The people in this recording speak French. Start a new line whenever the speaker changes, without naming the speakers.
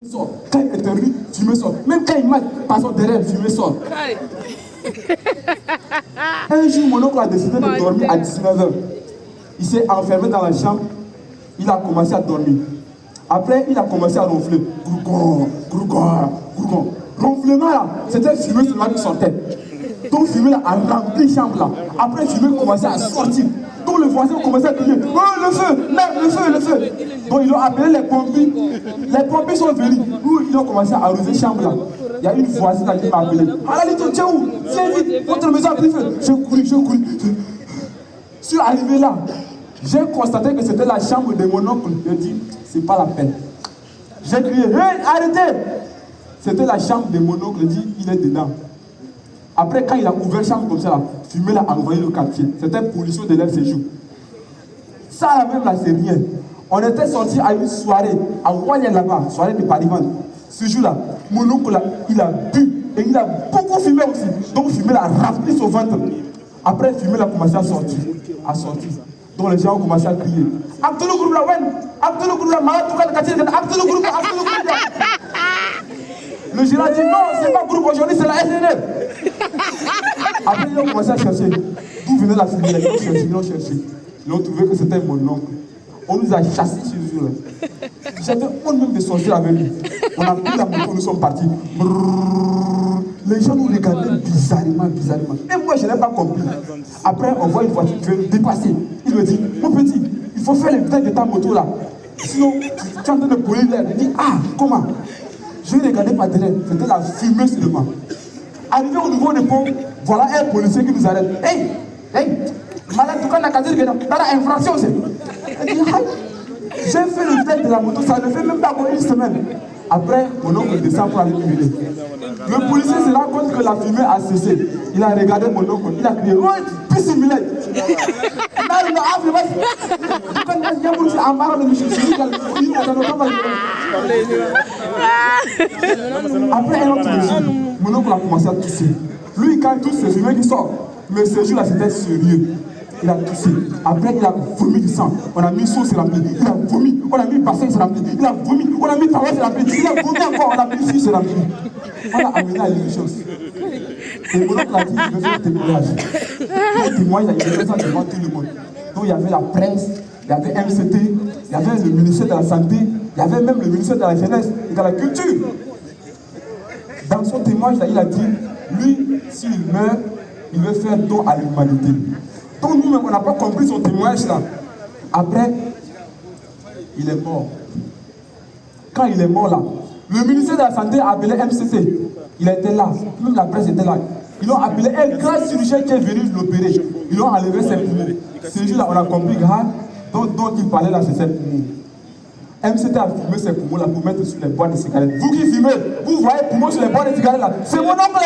sort. Quand il intervient, fumée sort. Même quand il marche, par son derrière, fumée sort. Un jour, mon oncle a décidé de dormir à 19h. Il s'est enfermé dans la chambre. Il a commencé à dormir. Après, il a commencé à ronfler. Gourgon, gourgon, gourgon. Ronflement là, c'était fumée seulement qui sortait. Donc fumée là a rempli la chambre là. Après, fumée commençait à sortir. Donc le voisin commençait à crier, oh le feu, merde, le feu, le feu. Donc ils ont appelé les pompiers. Les pompiers sont venus. Ils ont commencé à arroser la chambre là. Il y a une voisine là qui m'a appelé. Alalito, tu es où? Viens vite, votre maison a pris feu. Je courais. Je suis arrivé là. J'ai constaté que c'était la chambre de mon oncle. Je dis, c'est pas la peine. J'ai crié, hey, arrêtez! C'était la chambre de mon oncle. Je dis, il est dedans. Après, quand il a ouvert la chambre comme ça, la fumée l'a envoyé le quartier. C'était pollution de l'air séjour. Ça, là même, là, c'est rien. On était sortis à une soirée, à Royal là-bas, soirée de Paris-Vente. Ce jour-là, mon oncle, là, il a bu et il a beaucoup fumé aussi. Donc, fumée l'a rempli son ventre. Après, fumée l'a commencé à sortir. Donc, les gens ont commencé à crier. Acte le groupe là, ouais! Acte le groupe là, malade, tout le quartier, acte le groupe là, acte le groupe là! Le gérant dit non, c'est pas groupe aujourd'hui, c'est la SNF. Après, ils ont commencé à chercher. D'où venait la fumée? Ils ont cherché. Ils ont trouvé que c'était mon oncle. On nous a chassés ce jour-là. J'avais honte même de sortir avec lui. On a pris la moto, nous sommes partis. Brrr. Les gens nous regardaient bizarrement. Et moi, je n'ai pas compris. Après, on voit une voiture qui veut dépasser. Il me dit, mon petit, il faut faire le test de ta moto là. Sinon, tu es en train de brûler l'air. Il dit, ah, comment? Je ne regardais pas derrière. C'était la fumée seulement. Arrivé au niveau des ponts, voilà un policier qui nous arrête. Hey, malade, tu connais la caserne dans la infraction, c'est. J'ai fait le test de la moto, ça ne fait même pas encore une semaine. Après, mon oncle descend pour aller huiler. Le policier se rend compte que la fumée a cessé. Il a regardé mon oncle, il a crié, oh, pissimilé. Après un autre jour, mon oncle a commencé à tousser. Lui, quand il tousse, c'est fumée qui sort. Mais ce jour-là, c'était sérieux. Il a toussé. Après, il a vomi du sang. On a mis sauce, c'est rempli. Il a vomi. On a mis bassin, c'est rempli. Il a vomi. On a mis tabac, c'est rempli. Il a vomi encore. On a mis fille, c'est rempli. On l'a amené à l'urgence. Et mon oncle a dit, je veux faire un témoignage. Un témoignage, il a fait ça devant tout le monde. Donc, il y avait la presse, il y avait MCT, il y avait le ministère de la Santé, il y avait même le ministère de la Jeunesse et de la Culture. Dans son témoignage, il a dit, lui, s'il meurt, il veut faire don à l'humanité. Donc nous-mêmes, on n'a pas compris son témoignage là. Après, il est mort. Quand il est mort là, le ministère de la Santé a appelé MCC. Il était là, même la presse était là. Ils ont appelé un grand chirurgien qui est venu l'opérer. Ils ont enlevé ses poumons. Ce jour-là, on a compris que dont il parlait là, c'est ses poumons. MCT a fumé ses poumons là pour mettre sur les boîtes de cigarettes. Vous qui fumez, vous voyez poumons sur les boîtes de cigarettes là. C'est mon oncle.